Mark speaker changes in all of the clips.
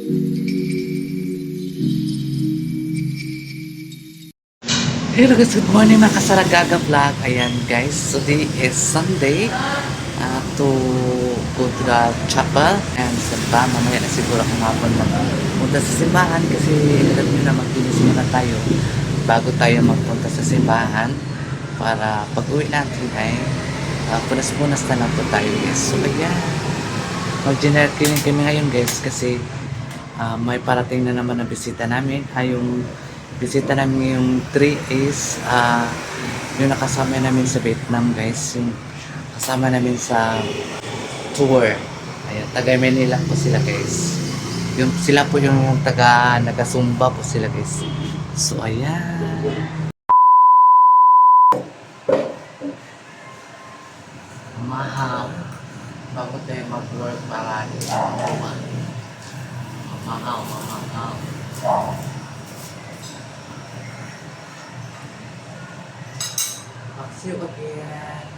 Speaker 1: Hello guys, good morning mga kasaragaga vlog. Ayan guys, today is Sunday to go to the chapel and simba. Mamaya na siguro akong hapon magpunta sa simbahan kasi alam nyo na magpinis muna tayo bago tayo magpunta sa simbahan para pag uwi natin ay punas-punas na lang po tayo guys. So ayan, mag-generate cleaning kami ngayon guys kasi may parating na naman na bisita namin. Yung bisita namin yung 3 is yung nakasama namin sa Vietnam guys, yung kasama namin sa tour. Ayan, taga Manila po sila guys, yung sila po yung taga nagasumba po sila guys. So ayan, mahal bago tayo mag-work para mahal. See you again.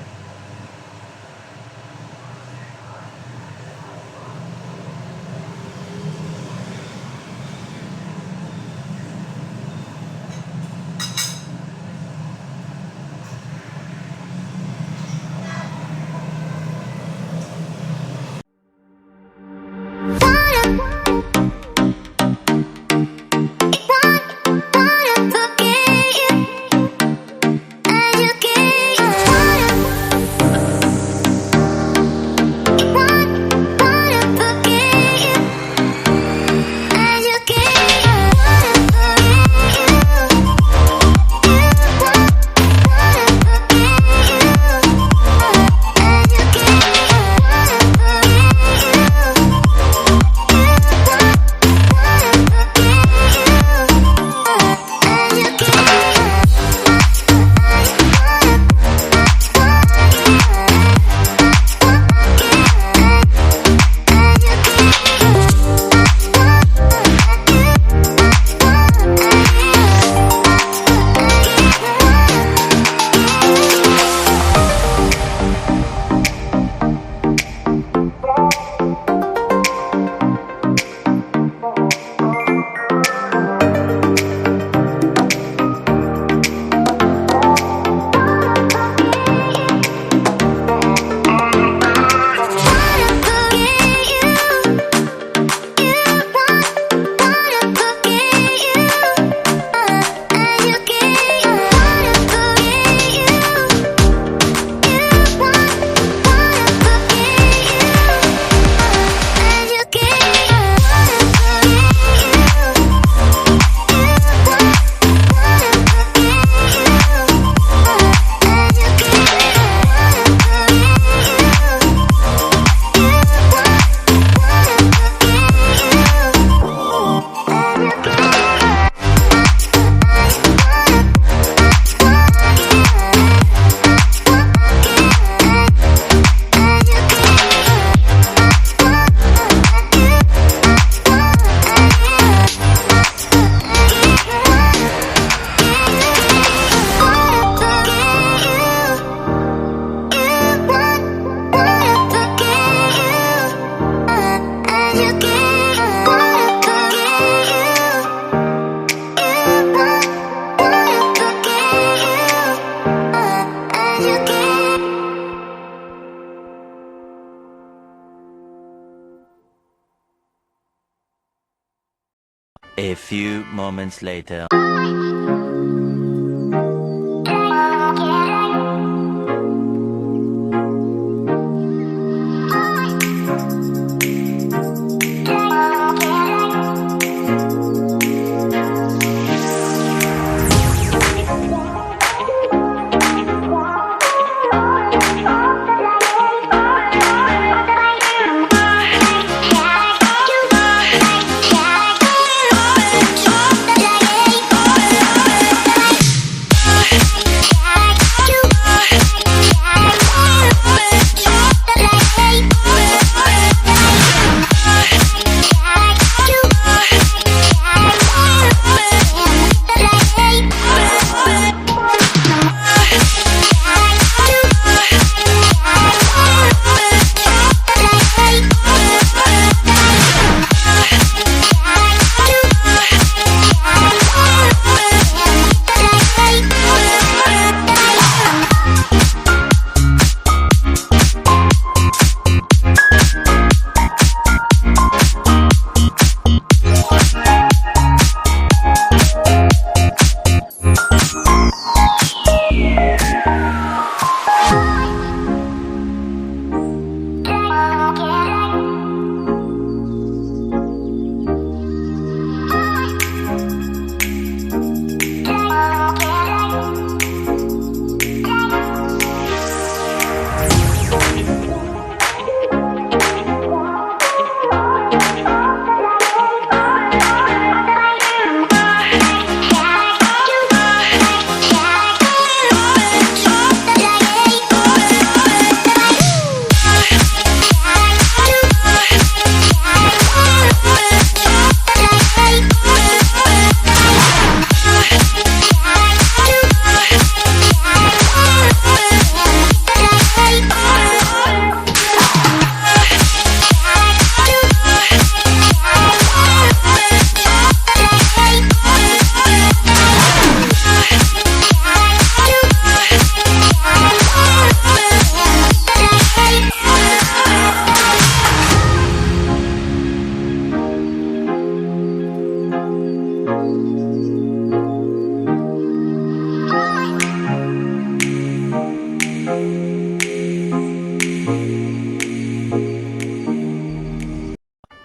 Speaker 2: A few moments later.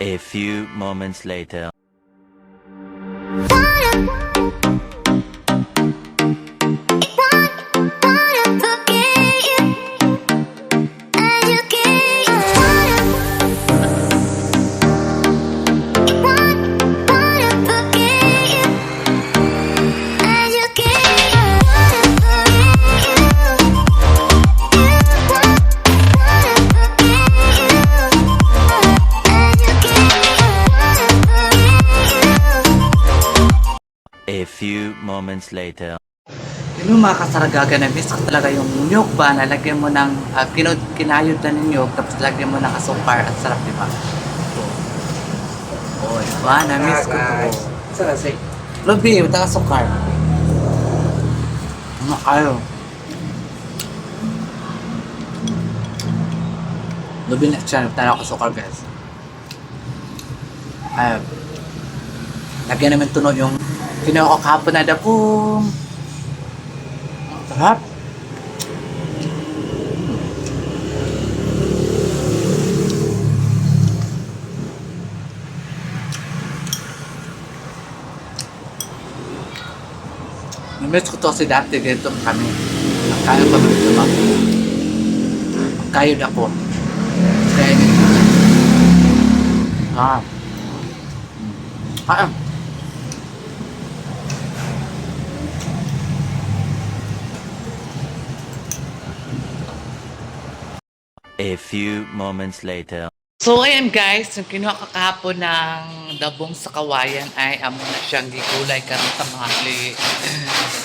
Speaker 2: A few moments later. A few moments later.
Speaker 1: Yung mga kasaragaga na miss ko talaga yung nyug ba na lagyan mo ng kinayod na ng nyug tapos lagyan mo ng asukar at sarap, di ba? Oh, diba? Na-miss ko to.
Speaker 3: Sana say.
Speaker 1: Lobi, ito asukar. Ano kayo? Lobi na siya, tanaw ko asukar, guys. Lagyan namin tunog yung kinuha ko kahapon na dabong. Sarap. Namiss ko to kasi dati dito kami. Ang kayo pa dito ba? Ang kayo na po. Kaya dito.
Speaker 2: A few moments later.
Speaker 1: So ayan guys, yung kinuha ko kahapon ng dabong sa kawayan ay amo na siyang gigulay karong tanghali.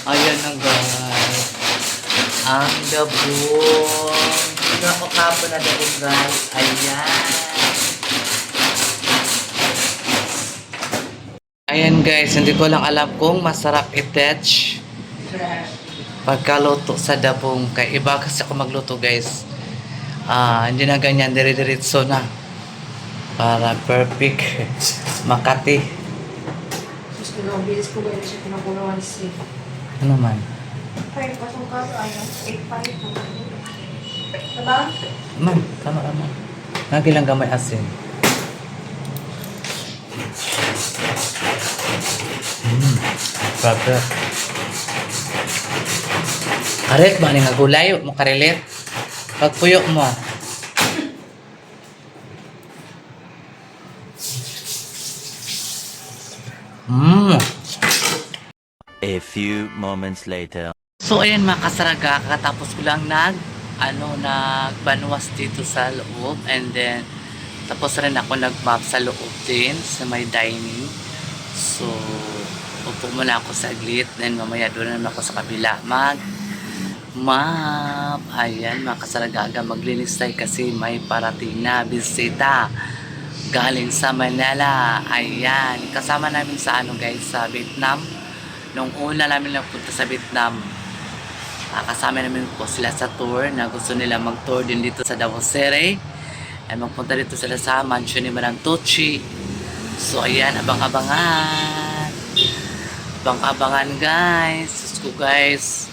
Speaker 1: Ayan na guys. Ang dabong. Kinuha ko kahapon na dabong guys. Ayan. Ayan guys, hindi ko lang alam kung masarap i-touch pagkaluto sa dabong. Kaya iba kasi ako magluto guys. Hindi na ganyan, dire-diretso na. Para perfect. Makati.
Speaker 4: Mas pinabilis ko ganyan siya pinakulawan si
Speaker 1: Ano man?
Speaker 4: 5 pasong kaso ayaw 8-5 po. Diba?
Speaker 1: Man, tama naman. Nagilang gamay asin. Proper. Karet ba ni nga gulay? Mo karelet? Pagpuyo mo.
Speaker 2: A few moments later.
Speaker 1: So ayan mga kasaraga, katapos ko lang nagbanwas dito sa loob and then tapos rin ako nag-map sa loob din sa may dining. So upo muna ako saglit then mamaya doon naman ako sa kabila map. Ayan mga kasaragaga, maglinis tayo kasi may parating na bisita galing sa Manila. Ayan, kasama namin sa guys, sa Vietnam. Nung una namin nagpunta sa Vietnam, kasama namin po sila sa tour na gusto nila mag-tour din dito sa Davao City. At magpunta dito sila sa mansion ni Madam Tochi. So ayan, abang-abangan. Abang-abangan guys. Sus ko guys.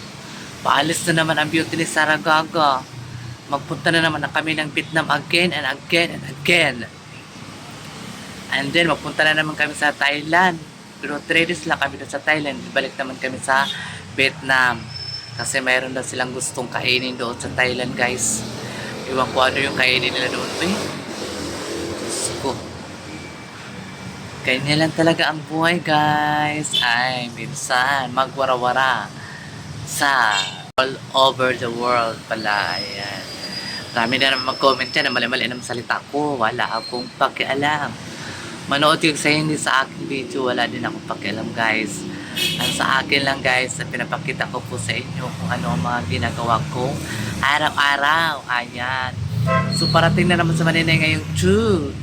Speaker 1: Paalis na naman ang beauty ni Saragaga. Magpunta na naman kami ng Vietnam again and again and again. And then magpunta na naman kami sa Thailand. Pero 3 days lang kami doon sa Thailand. Balik naman kami sa Vietnam. Kasi mayroon daw silang gustong kainin doon sa Thailand guys. Iwan ko ano yung kainin nila doon. Ko. Ganyan lang talaga ang buhay guys. Ay, minsan magwara-wara sa all over the world pala. Ayan. Marami na naman mag-comment yan na mali-mali ng salita ko. Wala akong pakialam. Manood yung sa hindi sa aking video, wala din akong pakialam guys. Ang sa akin lang guys, na pinapakita ko po sa inyo kung ano ang mga ginagawa ko araw-araw. Ayan. So parating na naman sa Manila ngayong June.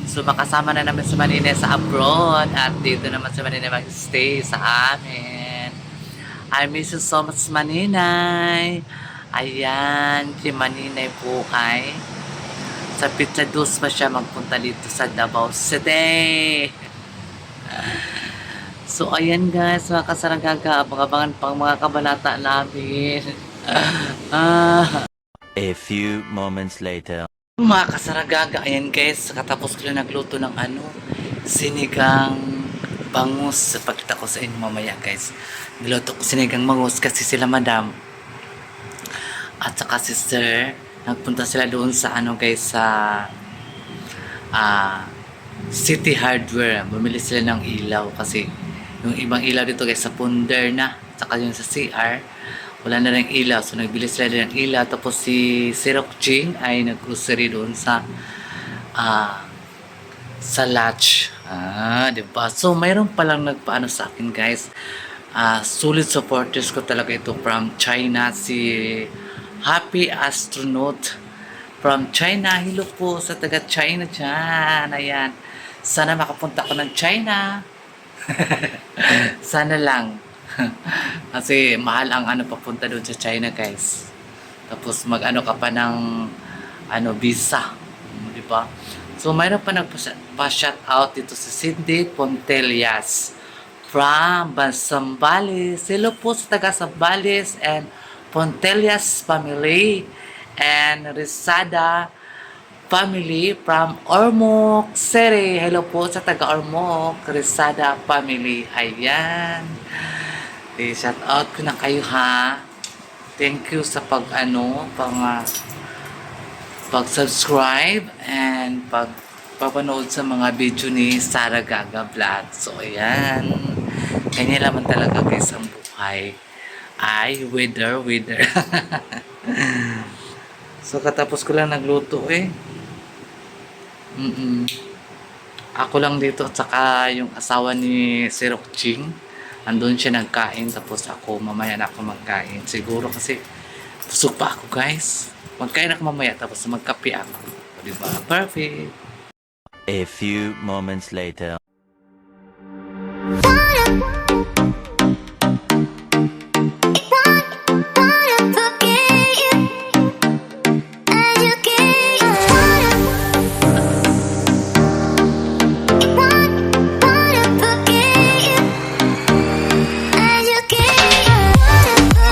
Speaker 1: So makasama na naman sa Manila sa abroad at dito naman sa Manila mag-stay sa amin. I miss you so much Maninay. Ayan, si Maninay po ay sa Pizza Dos pa siya magpunta dito sa Davao City. So ayan guys, mga kasaragaga, abang-abangan pang mga kabanata namin.
Speaker 2: A few moments later.
Speaker 1: Mga kasaragaga, ayan guys, katapos ko lang nagluto ng sinigang bangus. Pagkita ko sa inyo mamaya guys. Niluto ko sinigang bangus kasi sila madam at saka si sir, nagpunta sila doon sa guys, sa City Hardware. Bumili sila ng ilaw kasi yung ibang ilaw dito guys sa ponder na, saka yung sa CR wala na rin ilaw, so nagbili sila din ng ilaw. Tapos si Sirok Ching ay nag-grocery doon sa latch, diba? So mayroon palang nagpaano sa akin guys, solid supporters ko talaga ito from China, si Happy Astronaut from China. Hello po sa taga China dyan, ayan, sana makapunta ko ng China. Sana lang. Kasi mahal ang papunta doon sa China guys. Tapos mag-ano ka pa ng visa, di ba? So mayroon pa nagpa-shout out dito sa Cindy Pontelias from Sambales. Hello po sa taga Sambales and Pontelias family and Rizada family from Ormoc City. Hello po sa taga Ormoc, Rizada family. Ayan. Shout out ko na kayo ha. Thank you sa pag-subscribe and pagpapanood sa mga video ni Sara Gaga Vlog. So ayan. Kanya naman talaga guys ang buhay. Ay, wither. So katapos ko lang nagluto Ako lang dito at saka yung asawa ni Sirok Ching. Andun siya nagkain, tapos ako mamaya na ako magkain. Siguro kasi busog pa ako guys. Magkain ako mamaya tapos magkape ako. Diba? Perfect.
Speaker 2: A few moments later.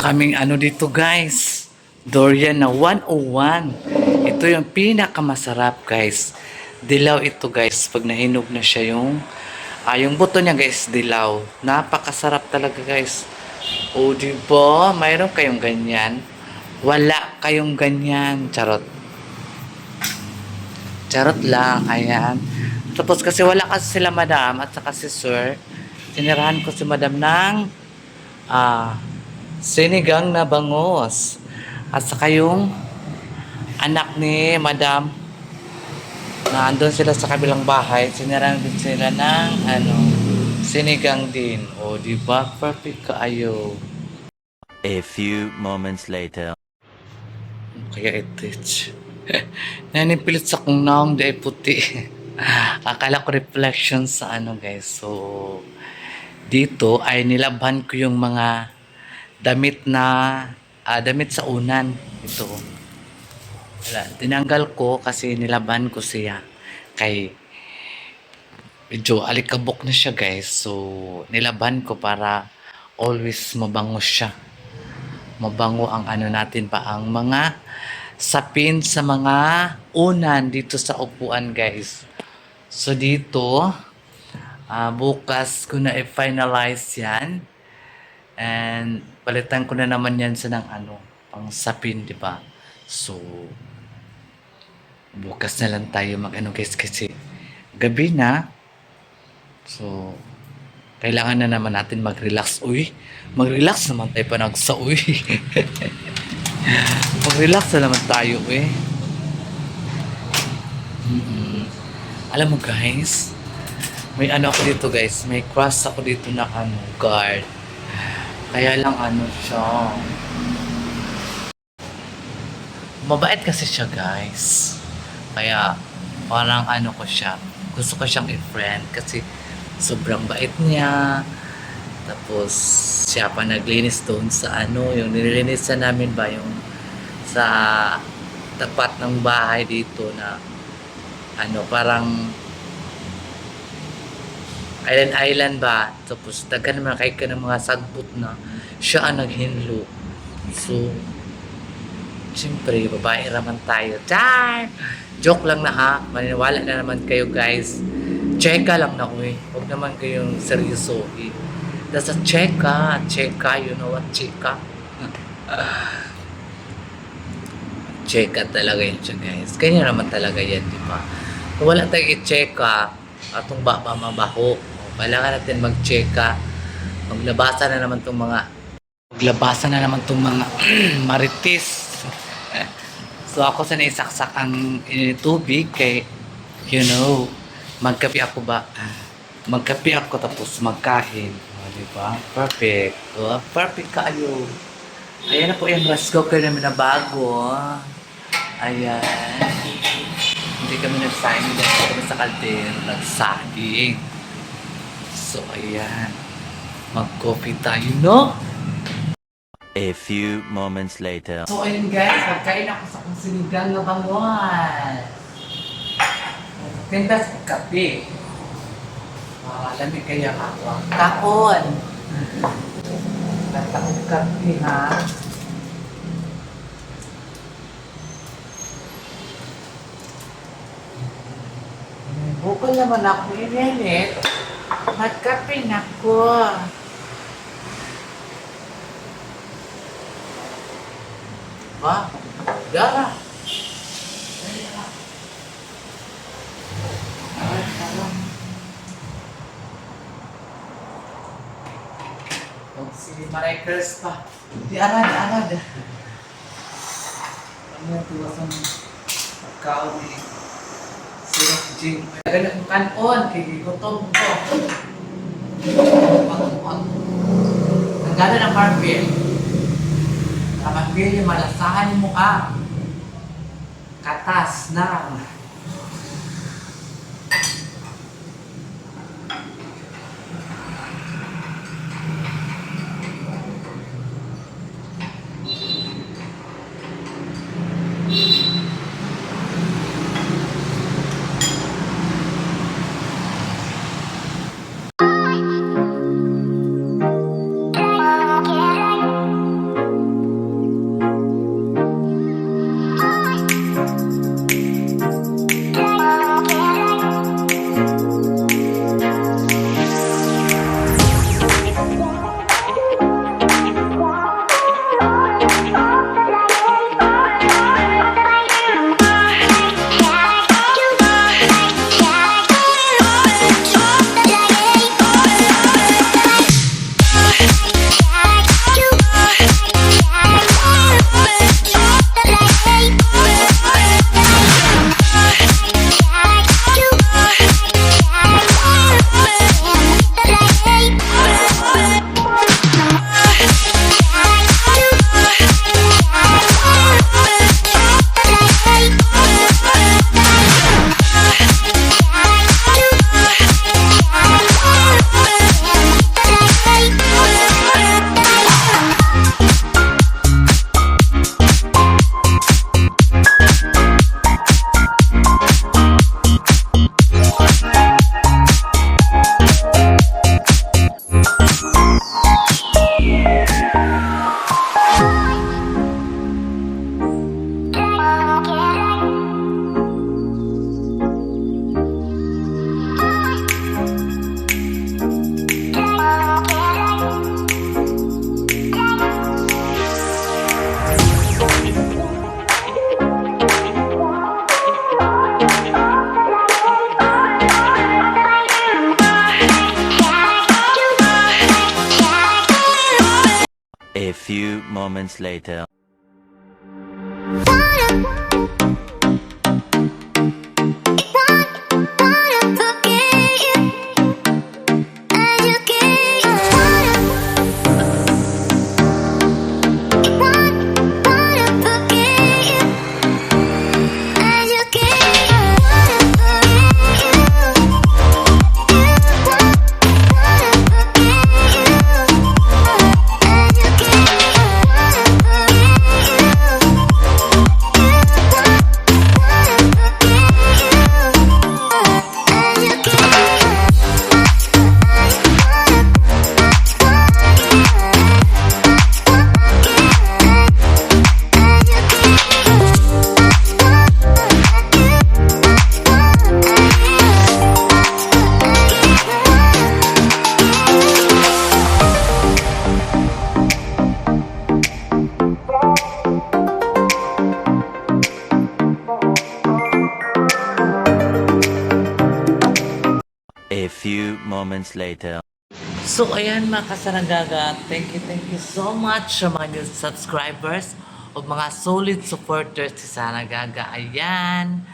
Speaker 1: Kaming dito guys, durian na 101. Ito yung pinakamasarap guys. Dilaw ito guys, pag nahinog na siya yung buto niya guys, dilaw. Napakasarap talaga guys. O diba, mayroon kayong ganyan? Wala kayong ganyan. Charot lang, ayan. Tapos kasi wala kasi sila madam at saka si sir, tinirahan ko si madam ng sinigang na bangus. At saka yung anak ni madam na andun sila sa kabilang bahay, sinirang din sila ng sinigang din. O diba, perfect kaayo.
Speaker 2: A few moments later.
Speaker 1: Kaya ito nanipilit sa kong naong di puti. Akala ko reflection sa guys. So dito ay nilabhan ko yung mga damit sa unan. Ito wala, tinanggal ko kasi nilaban ko siya kay medyo alikabok na siya guys. So nilaban ko para always mabango siya, mabango ang natin pa, ang mga sapin sa mga unan dito sa upuan guys. So dito bukas ko na i-finalize yan. And palitan ko na naman yan sa ng pang sapin, di ba? So bukas na lang tayo guys kasi gabi na. So kailangan na naman natin mag-relax. Mag-relax naman tayo pa nagsa-uy. Mag-relax na naman tayo Alam mo guys, may ako dito guys, may crush ako dito na guard. Kaya lang siya. Mabait kasi siya guys. Kaya parang ko siya. Gusto ko siyang i-friend kasi sobrang bait niya. Tapos siya pa naglinis doon sa yung nililinisan namin ba yung sa tapat ng bahay dito na parang island ba. Tapos daga naman kay ka ng mga sagbot na siya ang naghinlo. So Siyempre, babae raman tayo. Char! Joke lang na ha. Maniniwala na naman kayo guys. Cheka lang na uy. Huwag naman kayong seryosohin. That's a cheka. Cheka, you know what cheka? Cheka talaga yun siya guys. Kanya naman talaga yan, di ba? Kung wala tayong i-cheka, atong baba mabaho. Kailangan natin mag-cheka. Maglabasan na naman tong mga marites. So ako sa naisaksak ang tubig kay magkape ako ba? Magkape ako tapos magkain. Diba? Perfect. Perfect kayo. Ayan na po yung rice cooker namin na bago. Ayan. Hindi kami nagsaing dahil kami sa kaldero. Nagsaing. So ayan. Mag-coffee tayo, no?
Speaker 2: A few moments later.
Speaker 1: So ayun guys, magkain ako sa kong sinigang na bangon. Tinda sa kape. Lamig kaya ako. Kapon! Tata ko kape ha. Bukol naman ako inenit. Magkape na ko. Ha? Dara. Si Maray Chris pa. Di anad. Ano yung tuwas ang pagkaon ni Sirok Jing. Ganit ang kanon, kikigutom ko. Ang ganda ng Marvin. Kapag yung malasahan mo ka. Katas na.
Speaker 2: A few moments later.
Speaker 3: Yeah.
Speaker 2: A few moments later.
Speaker 1: So, ayan mga kasaragaga, thank you so much sa mga new subscribers o mga solid supporters sa Saragaga. Ayan,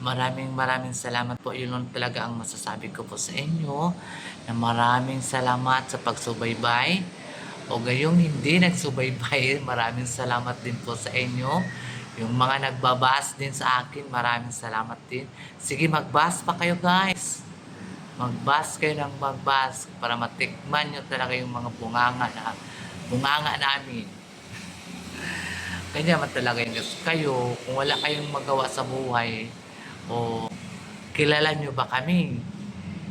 Speaker 1: maraming salamat po. Yun lang talaga ang masasabi ko po sa inyo. Na maraming salamat sa pagsubaybay. O gayong hindi nagsubaybay, maraming salamat din po sa inyo. Yung mga nagbabas din sa akin, maraming salamat din. Sige, magbas pa kayo guys. Magbas kayo ng magbas para matikman nyo talaga yung mga bunganga namin. Kanya man talaga yung kayo, kung wala kayong magawa sa buhay, o kilala nyo ba kami?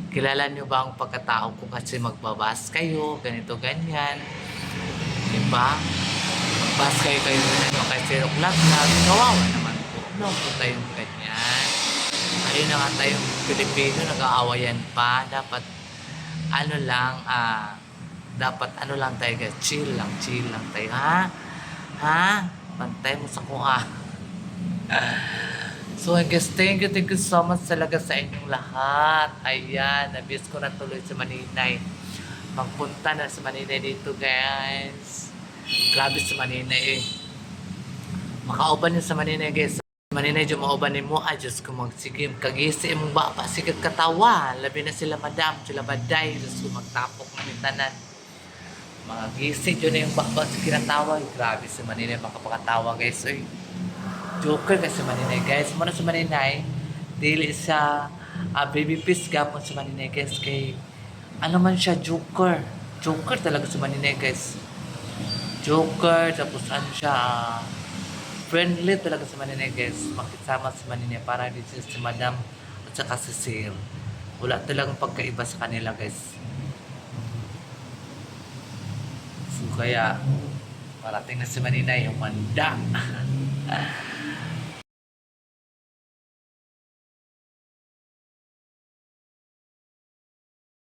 Speaker 1: Kilala nyo ba ang pagkatao ko kasi magbabas kayo, ganito, ganyan. Diba? Magbas kayo kay Zero Vlog na kawawa naman po. No, po tayong ganyan. Ayun na nga tayong Pilipino, nag-aawayan pa. Dapat, dapat tayo guys, chill lang tayo, ha? Ha? Pantay mo sa kuha. So, I guess, thank you so much talaga sa inyong lahat. Ayan, nabis ko na tuloy sa Maninay. Magpunta na sa Maninay dito, guys. Grabe sa Maninay, eh. Makauban yun sa Maninay, guys. Maninay dyan mauban ni mo, Diyos ko magsigim, kagisi mong bapa, sigag katawa, labi na sila madam, sila baday, Diyos ko magtapok na tanan. Mga gisi dyan na yung bapa, sige natawa, grabe si Maninay, makapakatawa guys, oy. Joker kasi Maninay guys, muna si Maninay, dili sa baby piece gapon si Maninay guys, kay ano man siya, Joker talaga si Maninay guys. Joker, tapos ano siya, friendly talaga si Maninay guys. Makisama si Maninay para dito si Madam at saka si Sir. Wala talagang pagkaiba sa kanila guys. So kaya parating na si Maninay yung manda.